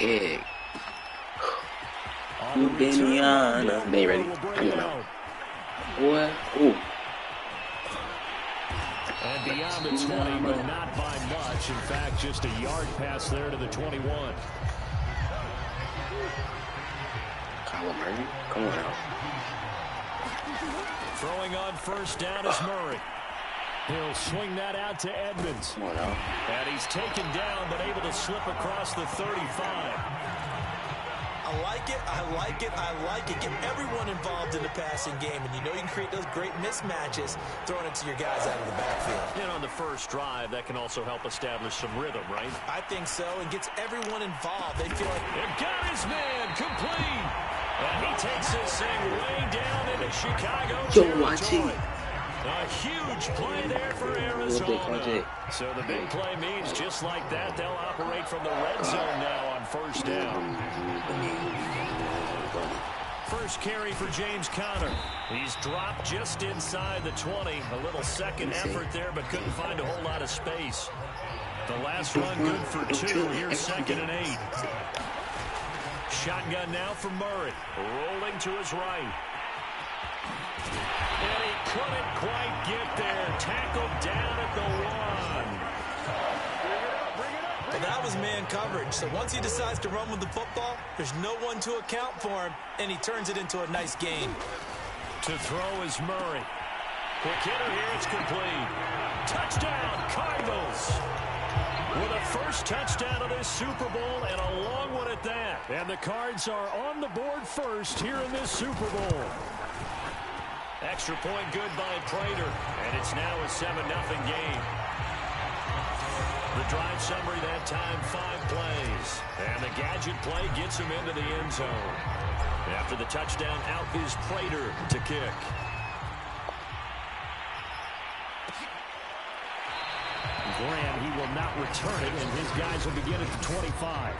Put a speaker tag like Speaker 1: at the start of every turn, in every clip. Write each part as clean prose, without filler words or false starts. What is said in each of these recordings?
Speaker 1: kick. Ubeniana. They ready? Come on now. What? Ooh.
Speaker 2: And beyond the 20, but not by much. In fact, just a yard pass there to the 21.
Speaker 1: Kyler Murray? Come on now.
Speaker 2: Throwing on first down is Murray. He'll swing that out to Edmonds.
Speaker 1: Come on now.
Speaker 2: And he's taken down, but able to slip across the 35.
Speaker 3: I like it, I like it, I like it. Get everyone involved in the passing game, and you know you can create those great mismatches throwing it to your guys out of the backfield.
Speaker 2: And on the first drive, that can also help establish some rhythm, right?
Speaker 3: I think so, and gets everyone involved. They feel like
Speaker 2: they've got his man complete. And he takes this thing way down into Chicago territory. A huge play there for Arizona. So the big play means just like that, they'll operate from the red zone now on first down. First carry for James Conner. He's dropped just inside the 20. A little second effort there, but couldn't find a whole lot of space. The last run good for 2. Here's 2nd and 8. Shotgun now for Murray. Rolling to his right. And he couldn't quite get there. Tackled down at the 1.
Speaker 3: Well, that was man coverage. So once he decides to run with the football, there's no one to account for him, and he turns it into a nice gain.
Speaker 2: To throw is Murray. Quick hitter here, it's complete. Touchdown, Cardinals. With a first touchdown of this Super Bowl, and a long one at that. And the Cards are on the board first here in this Super Bowl. Extra point good by Prater, and it's now a 7-0 game. The drive summary that time, 5 plays. And the gadget play gets him into the end zone. After the touchdown, out is Prater to kick. Graham, he will not return it, and his guys will begin at the 25.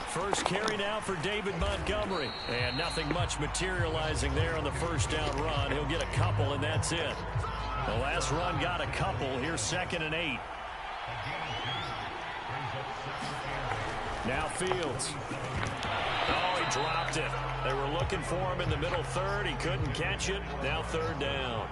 Speaker 2: First carry now for David Montgomery. And nothing much materializing there on the first down run. He'll get a couple, and that's it. The last run got a couple. Here's 2nd and 8. Now Fields. Oh, he dropped it. They were looking for him in the middle third. He couldn't catch it. Now 3rd down.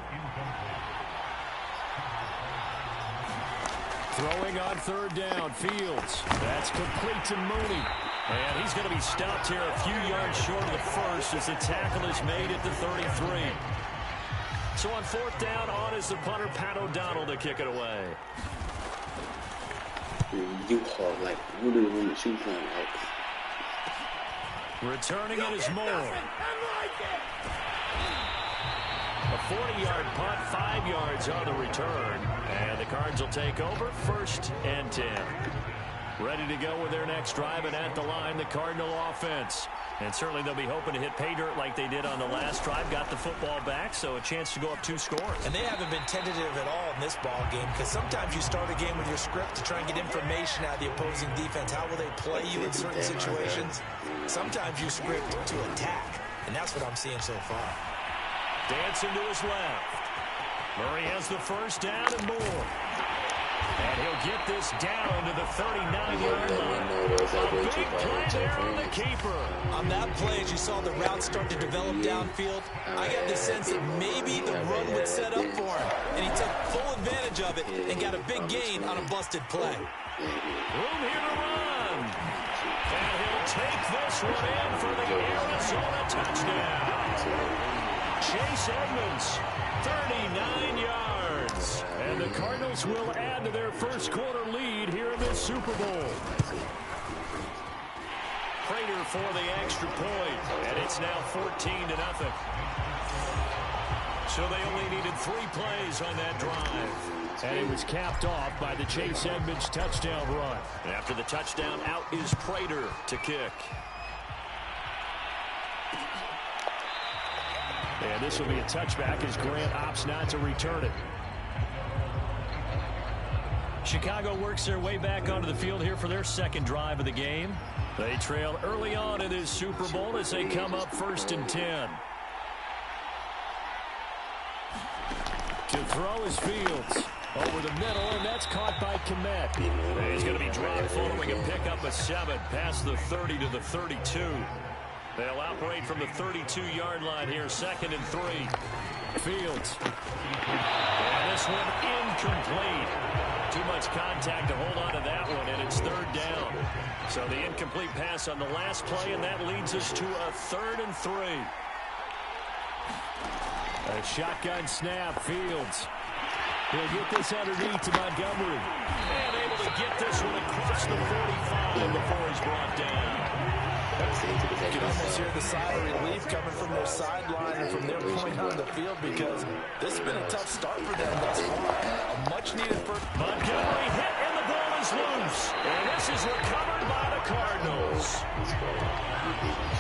Speaker 2: Throwing on 3rd down, Fields. That's complete to Mooney. And he's going to be stopped here a few yards short of the first as the tackle is made at the 33. So on 4th down, on is the punter, Pat O'Donnell, to kick it away.
Speaker 1: You hard, like, you really want to shoot him, like.
Speaker 2: Returning it is Moore. A 40-yard punt, 5 yards on the return. And the Cards will take over, 1st and 10. Ready to go with their next drive, and at the line, the Cardinal offense. And certainly they'll be hoping to hit pay dirt like they did on the last drive. Got the football back, so a chance to go up 2 scores.
Speaker 3: And they haven't been tentative at all in this ball game, because sometimes you start a game with your script to try and get information out of the opposing defense. How will they play you in certain situations? Sometimes you script to attack, and that's what I'm seeing so far.
Speaker 2: Dancing to his left. Murray has the first down and more. And he'll get this down to the 39-yard line. A big play there on the keeper.
Speaker 3: On that play, as you saw the route start to develop downfield, I got the sense that maybe the run would set up for him. And he took full advantage of it and got a big gain on a busted play.
Speaker 2: Room here to run. And he'll take this one in for the Arizona touchdown. Chase Edmonds, 39 yards. And the Cardinals will add to their first quarter lead here in this Super Bowl. Prater for the extra point, and it's now 14-0. So they only needed 3 plays on that drive. And it was capped off by the Chase Edmonds touchdown run. And after the touchdown, out is Prater to kick. And this will be a touchback as Grant opts not to return it. Chicago works their way back onto the field here for their second drive of the game. They trail early on in this Super Bowl as they come up 1st and 10. To throw is Fields. Over the middle, and that's caught by Kmet. He's going to be dropped following a pickup of 7 past the 30 to the 32. They'll operate from the 32-yard line here, 2nd and 3. Fields. And this one incomplete. Too much contact to hold on to that one, and it's 3rd down. So the incomplete pass on the last play, and that leads us to a 3rd and 3. A shotgun snap, Fields. He'll get this underneath to Montgomery. And able to get this one across the 45 before he's brought down.
Speaker 3: You can almost hear the sigh of relief coming from their sideline and from their point on the field, because this has been a tough start for them thus far. A much-needed first.
Speaker 2: Montgomery hit, and the ball is loose. And this is recovered by the Cardinals.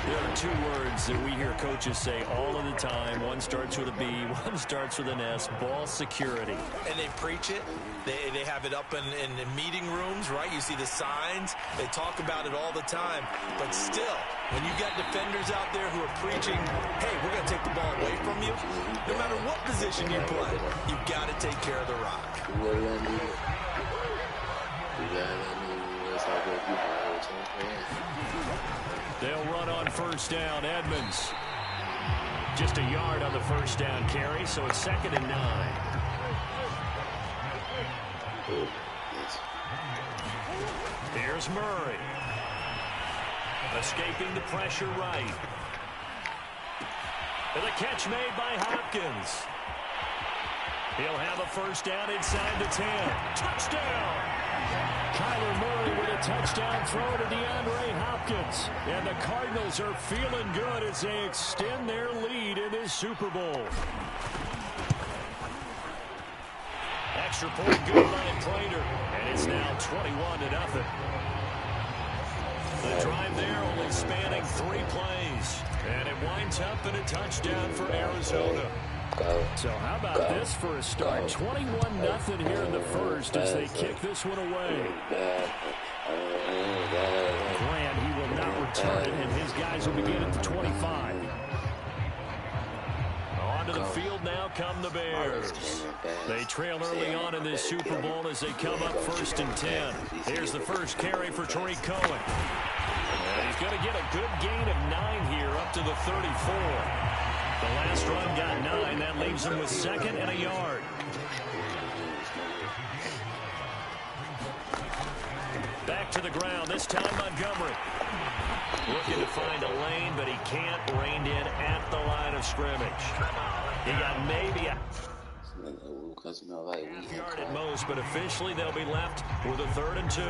Speaker 2: There are 2 words that we hear coaches say all of the time. One starts with a B, one starts with an S. Ball security.
Speaker 3: And they preach it. They have it up in meeting rooms, right? You see the signs. They talk about it all the time. But still, when you got defenders out there who are preaching, hey, we're going to take the ball away from you, no matter what position you play, you've got to take care of the rock.
Speaker 2: They'll run on 1st down. Edmonds. Just a yard on the 1st down carry, so it's 2nd and 9. Here's Murray. Escaping the pressure right. And the catch made by Hopkins. He'll have a 1st down inside the 10. Touchdown! Kyler Murray with a touchdown throw to DeAndre Hopkins. And the Cardinals are feeling good as they extend their lead in this Super Bowl. Extra point good by Prater. And it's now 21-0. The drive there only spanning 3 plays. And it winds up in a touchdown for Arizona. So how about this for a start? 21-0 here in the first as they kick this one away. Grant, he will not return it, and his guys will begin at the 25. Onto the field now come the Bears. They trail early on in this Super Bowl as they come up 1st and 10. Here's the first carry for Tariq Cohen. And he's going to get a good gain of 9 here up to the 34. The last run got 9. That leaves him with 2nd and a yard. Back to the ground. This time Montgomery. Looking to find a lane, but he can't. Reined in at the line of scrimmage. He got maybe a half-yard at most, but officially they'll be left with a 3rd and 2.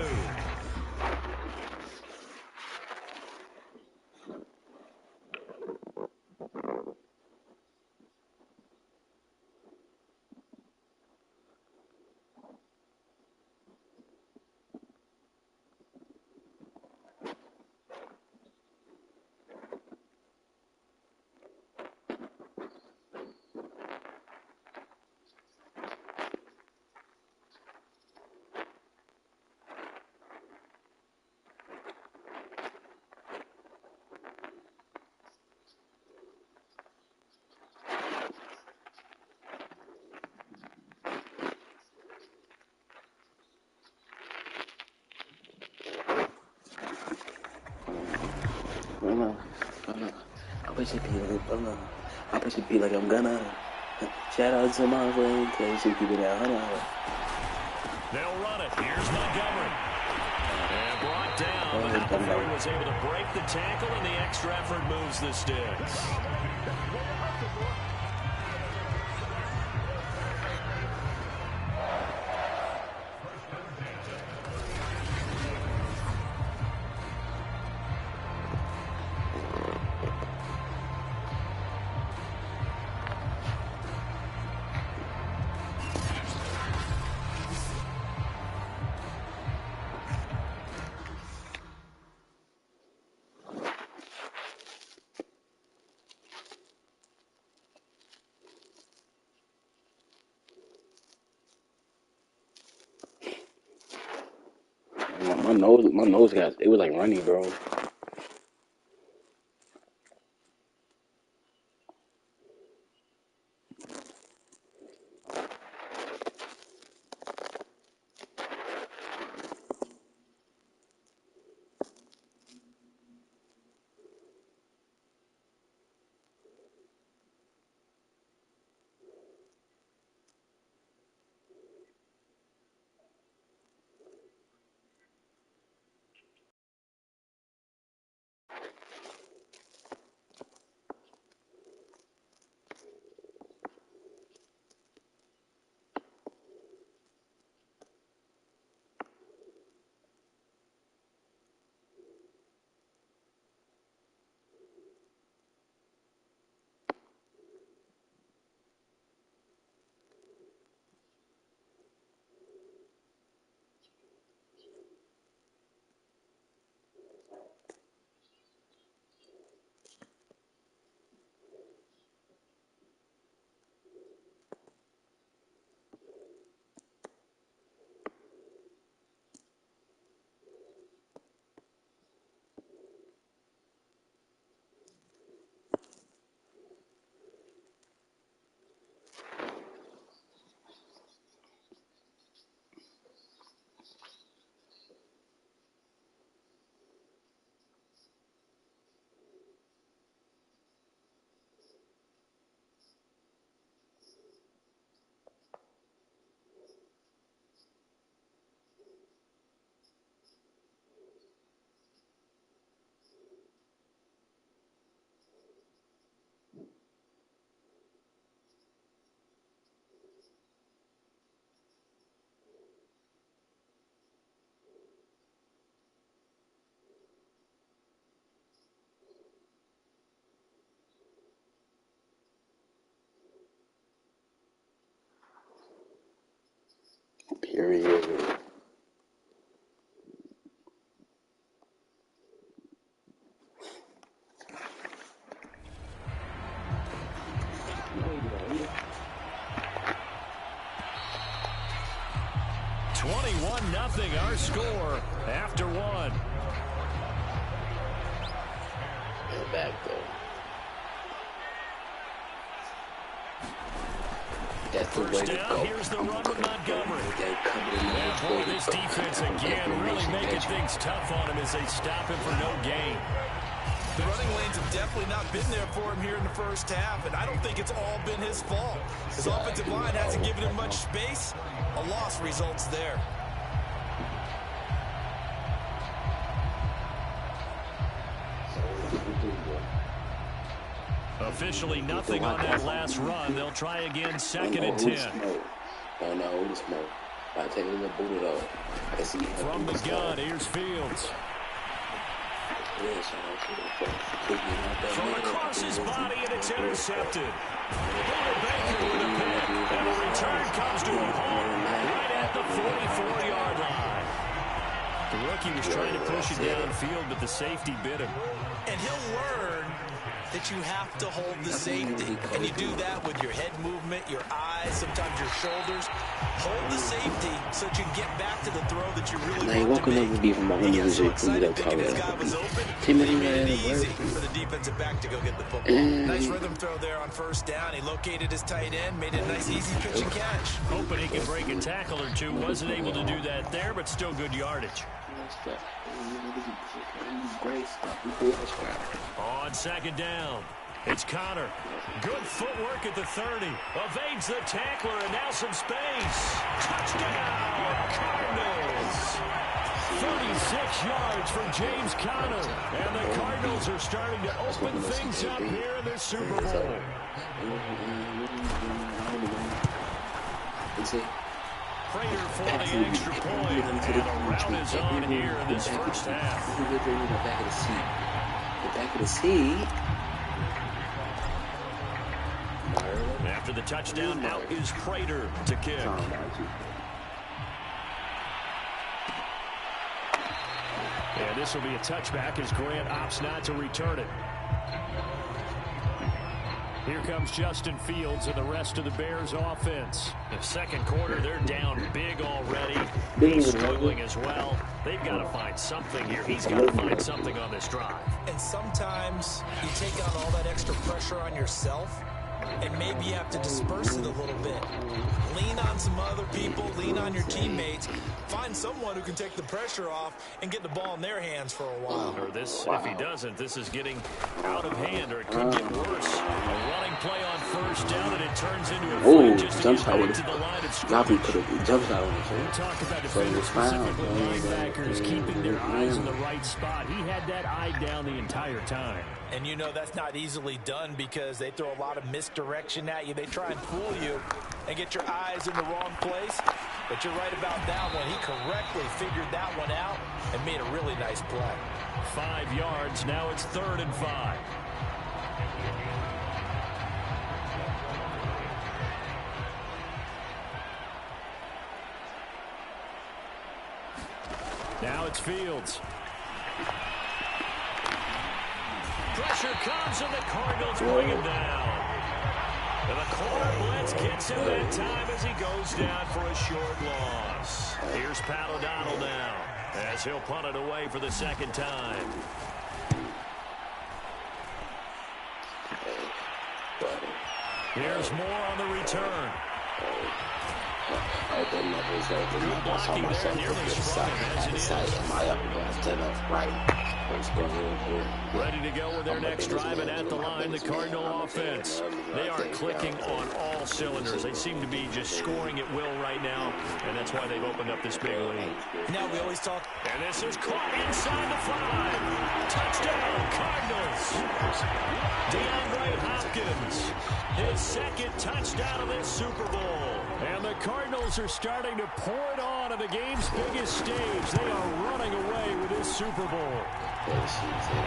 Speaker 1: I wish it'd be like I'm gonna. Shout out to my friend, cause she keep it out.
Speaker 2: They'll run it. Here's Montgomery. And brought down. But before he was able to break the tackle, and the extra effort moves the sticks.
Speaker 1: My nose got, it was like runny, bro. Period.
Speaker 2: Nothing. Our score after one.
Speaker 1: They're back though. That's the way to go.
Speaker 2: Here's the run with Montgomery. Yeah, boy, this defense again really making things tough on him as they stop him for no gain.
Speaker 3: The running lanes have definitely not been there for him here in the first half, and I don't think it's all been his fault. His offensive line hasn't given him much space. A loss results there.
Speaker 2: Officially nothing on that last run. They'll try again, 2nd and 10.
Speaker 1: Oh no, who's smoke? I take a little boot it up. I can see
Speaker 2: from the gun, here's Fields. Thrown across his body, and it's intercepted. Buda Baker with a pick, and the return comes to a halt right at the 44-yard line. The rookie was trying to push it downfield, but the safety bit him.
Speaker 3: And he'll learn that you have to hold the safety. And you do that with your head movement, your eyes, sometimes your shoulders. Hold the safety so that you can get back to the throw that you really want to make. He got so excited thinking his guy was open, he made it easy for the defensive back to go get the football. Nice rhythm throw there on first down. He located his tight end, made it a nice easy pitch and catch.
Speaker 2: Hoping he could break a tackle or two. Wasn't able to do that there, but still good yardage. On 2nd down, it's Connor. Good footwork at the 30. Evades the tackler, and now some space. Touchdown, Cardinals. 36 yards for James Conner. And the Cardinals are starting to open things up here in the Super Bowl. Prater for the extra point, and the route is on here in this first half.
Speaker 1: The back of the seat. The back of the seat.
Speaker 2: After the touchdown, out is Prater to kick. And this will be a touchback as Grant opts not to return it. Here comes Justin Fields and the rest of the Bears offense. The second quarter, they're down big already. He's struggling as well. They've got to find something here. He's got to find something on this drive.
Speaker 3: And sometimes you take on all that extra pressure on yourself, and maybe you have to disperse it a little bit. Lean on some other people, lean on your teammates. Find someone who can take the pressure off and get the ball in their hands for a while.
Speaker 2: Or this, if he doesn't, this is getting out of hand, or it could get worse. A running play on first down, and it turns into a fight just to get back to the line of scrimmage. We'll talk about defenders, specifically linebackers, keeping their eyes in the right spot. He had that eye down the entire time.
Speaker 3: And you know that's not easily done because they throw a lot of misdirection at you. They try and fool you and get your eyes in the wrong place. But you're right about that one. He correctly figured that one out and made a really nice play.
Speaker 2: 5 yards. Now it's 3rd and 5. Now it's Fields. Pressure comes, and the Cardinals bring him down. And the corner blitz gets him that time as he goes down for a short loss. Here's Pat O'Donnell now as he'll punt it away for the second time. Here's more on the return. Good blocking there nearly sprung him as it is. Ready to go with their next drive, and at the line, the Cardinal offense. They are clicking on all cylinders. They seem to be just scoring at will right now, and that's why they've opened up this big lead.
Speaker 3: Now we always talk.
Speaker 2: And this is caught inside the 5. Touchdown, Cardinals. DeAndre Hopkins, his second touchdown of this Super Bowl. And the Cardinals are starting to pour it on the game's biggest stage. They are running away with this Super Bowl.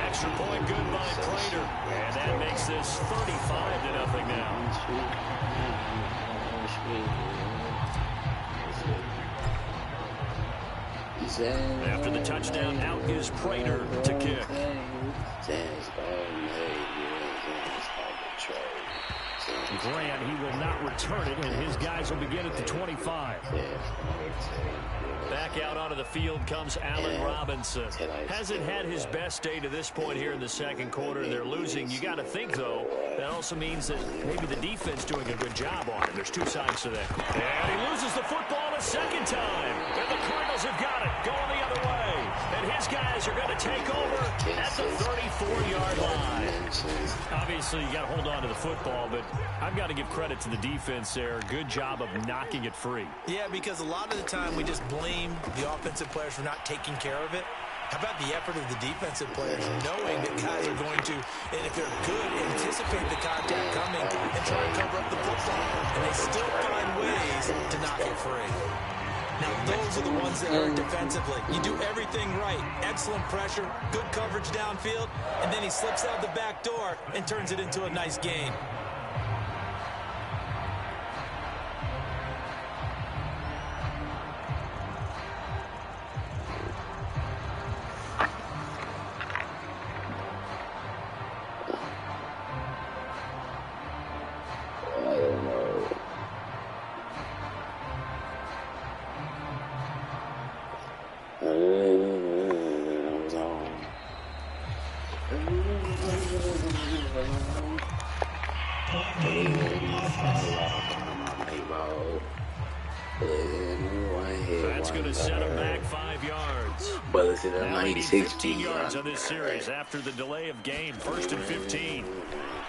Speaker 2: Extra point good by Prater. And that makes this 35-0 now. After the touchdown, out is Prater to kick. Grant, he will not return it, and his guys will begin at the 25. Back out onto the field comes Allen Robinson. Hasn't had his best day to this point here in the second quarter. They're losing. You got to think, though, that also means that maybe the defense doing a good job on it. There's two sides to that. And he loses the football a second time. And the Cardinals have got it going the other way. And his guys are going to take over at the 34-yard line. Obviously, you got to hold on to the football, but I've got to give credit to the defense there. Good job of knocking it free.
Speaker 3: Yeah, because a lot of the time we just blame the offensive players for not taking care of it. How about the effort of the defensive players knowing that guys are going to, and if they're good, anticipate the contact coming and try and cover up the football. And they still find ways to knock it free. Now, those are the ones that hurt defensively. You do everything right. Excellent pressure, good coverage downfield, and then he slips out the back door and turns it into a nice gain.
Speaker 2: That's going to set him back 5 yards.
Speaker 1: But it's at
Speaker 2: Now 15
Speaker 1: 96
Speaker 2: yards on this series after the delay of game. 1st and 15.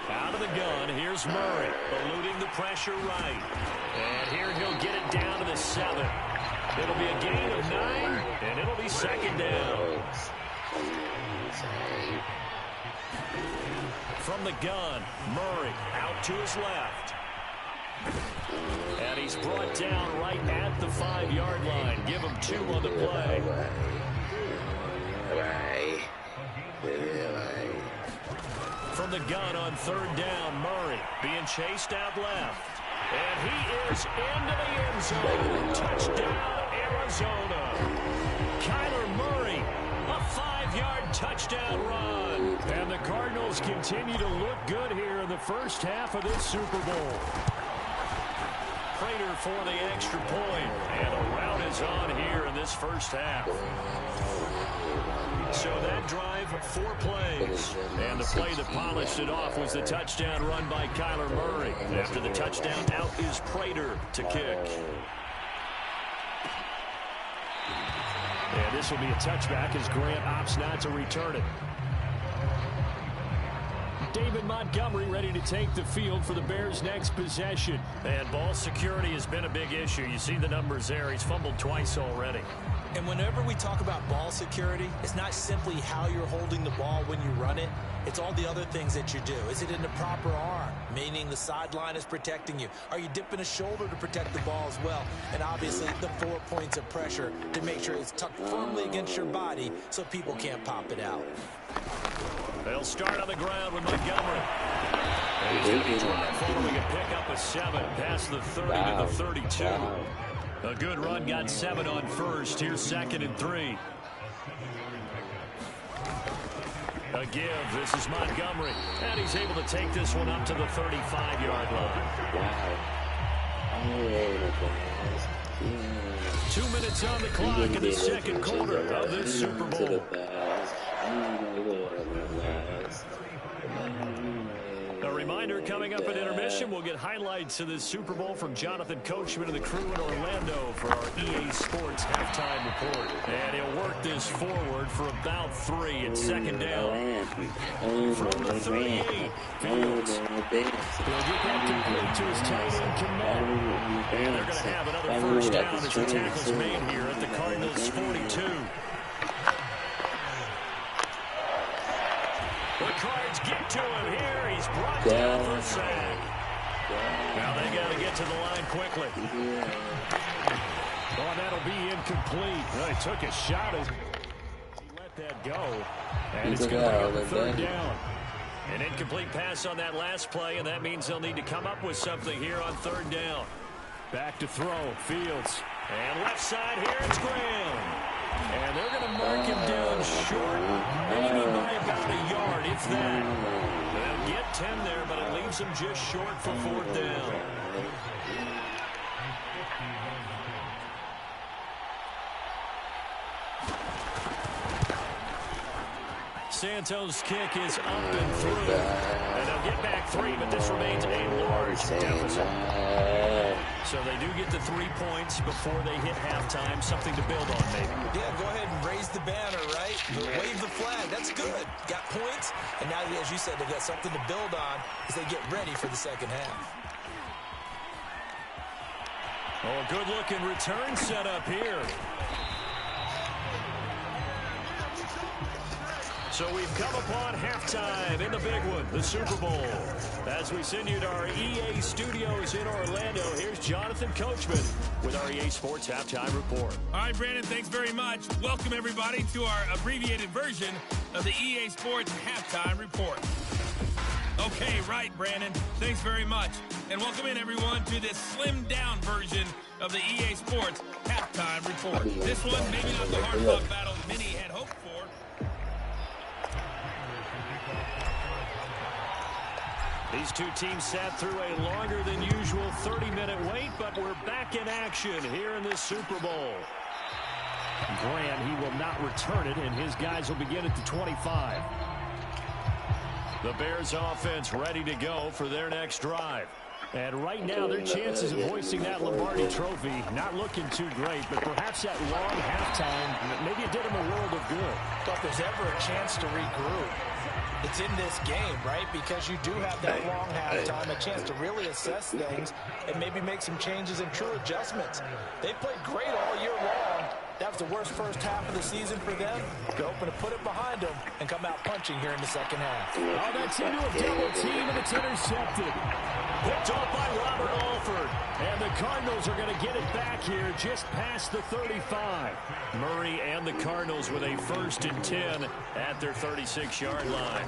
Speaker 2: Out of the gun, here's Murray, eluding the pressure right. And here he'll get it down to the 7. It'll be a gain of 9, and it'll be second down. From the gun, Murray out to his left. And he's brought down right at the 5-yard line. Give him 2 on the play. From the gun on 3rd down, Murray being chased out left. And he is into the end zone. Touchdown, Arizona. Kyler Murray, a 5-yard touchdown run. And the Cardinals continue to look good here in the first half of this Super Bowl. Prater for the extra point. And a rout is on here in this first half. So that drive, 4 plays. And the play that polished it off was the touchdown run by Kyler Murray. After the touchdown, out is Prater to kick. And this will be a touchback as Grant opts not to return it. David Montgomery ready to take the field for the Bears' next possession. And ball security has been a big issue. You see the numbers there. He's fumbled twice already.
Speaker 3: And whenever we talk about ball security, it's not simply how you're holding the ball when you run it. It's all the other things that you do. Is it in the proper arm, meaning the sideline is protecting you? Are you dipping a shoulder to protect the ball as well? And obviously the 4 points of pressure to make sure it's tucked firmly against your body so people can't pop it out.
Speaker 2: They'll start on the ground with Montgomery. And he's going to be dropped following a pickup of 7 past the 30 to the 32. A good run got 7 on first. Here's 2nd and 3. A give. This is Montgomery. And he's able to take this one up to the 35-yard line. 2 minutes on the clock in the second quarter of this Super Bowl. A reminder, coming up at intermission, we'll get highlights of this Super Bowl from Jonathan Coachman and the crew in Orlando for our EA Sports halftime report. And he'll work this forward for about 3. It's 2nd down. From the 38, Fields. He'll get that complete to his tight end, Kmet. And they're going to have another first down as the tackle's made here at the Cardinals' 42. The Cards get to him here. He's brought down for a sack. Now they got to get to the line quickly. Oh, that'll be incomplete. Well, he took a shot. He let that go. And it's going to bring up a 3rd down. An incomplete pass on that last play, and that means they'll need to come up with something here on 3rd down. Back to throw. Fields. And left side here, it's Graham. And they're going to mark him down short, maybe by about a yard, if that. They'll get 10 there, but it leaves them just short for 4th down. Santos' kick is up and through. And they'll get back 3, but this remains a large deficit. So they do get the 3 points before they hit halftime. Something to build on, maybe.
Speaker 3: Yeah, go ahead and raise the banner, right? Wave the flag. That's good. Got points. And now, as you said, they've got something to build on as they get ready for the second half.
Speaker 2: Oh, a good-looking return set up here. So we've come upon halftime in the big one, the Super Bowl. As we send you to our EA studios in Orlando, here's Jonathan Coachman with our EA Sports Halftime Report.
Speaker 4: All right, Brandon, thanks very much. Welcome, everybody, to our abbreviated version of the EA Sports Halftime Report. Okay, right, Brandon. Thanks very much. And welcome in, everyone, to this slimmed-down version of the EA Sports Halftime Report. This one, maybe not the hard-fought battle many had hoped for.
Speaker 2: These two teams sat through a longer than usual 30-minute wait, but we're back in action here in this Super Bowl. Grant, he will not return it, and his guys will begin at the 25. The Bears offense ready to go for their next drive. And right now, their chances of hoisting that Lombardi trophy not looking too great, but perhaps that long halftime, maybe it did them a world of good.
Speaker 3: But if there's ever a chance to regroup, it's in this game, right? Because you do have that long halftime, a chance to really assess things and maybe make some changes and true adjustments. They played great all year long. That was the worst first half of the season for them. They're hoping to put it behind them and come out punching here in the second half.
Speaker 2: Oh, that's into a double team, and it's intercepted. Picked off by Robert Alford. And the Cardinals are going to get it back here just past the 35. Murray and the Cardinals with a 1st and 10 at their 36-yard line.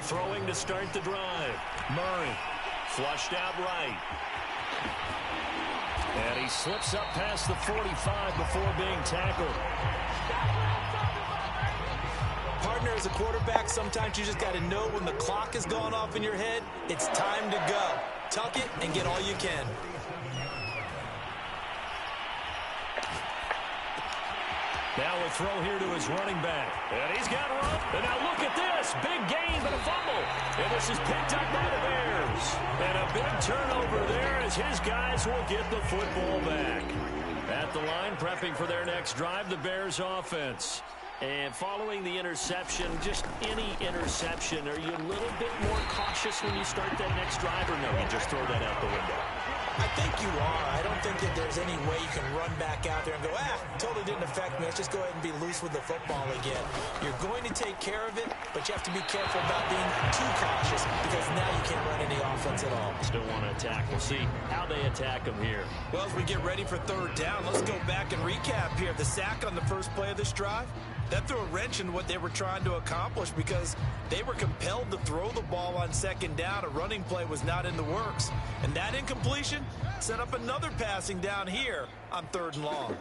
Speaker 2: Throwing to start the drive. Murray flushed out right. And he slips up past the 45 before being tackled.
Speaker 3: Partner, as a quarterback, sometimes you just got to know when the clock has gone off in your head, it's time to go. Tuck it and get all you can.
Speaker 2: Now a throw here to his running back. And he's got run. And now look at this. Big gain, but a fumble. And this is picked up by the Bears. And a big turnover there as his guys will get the football back. At the line, prepping for their next drive, the Bears offense. And following the interception, just any interception, are you a little bit more cautious when you start that next drive, or no, you just throw that out the window?
Speaker 3: I think you are. I don't think that there's any way you can run back out there and go, totally didn't affect me. Let's just go ahead and be loose with the football again. You're going to take care of it, but you have to be careful about being too cautious because now you can't run any offense at all.
Speaker 2: Still want to attack. We'll see how they attack them here.
Speaker 3: Well, as we get ready for 3rd down, let's go back and recap here. The sack on the first play of this drive, that threw a wrench in what they were trying to accomplish because they were compelled to throw the ball on 2nd down. A running play was not in the works. And that incompletion set up another passing down here on 3rd and long.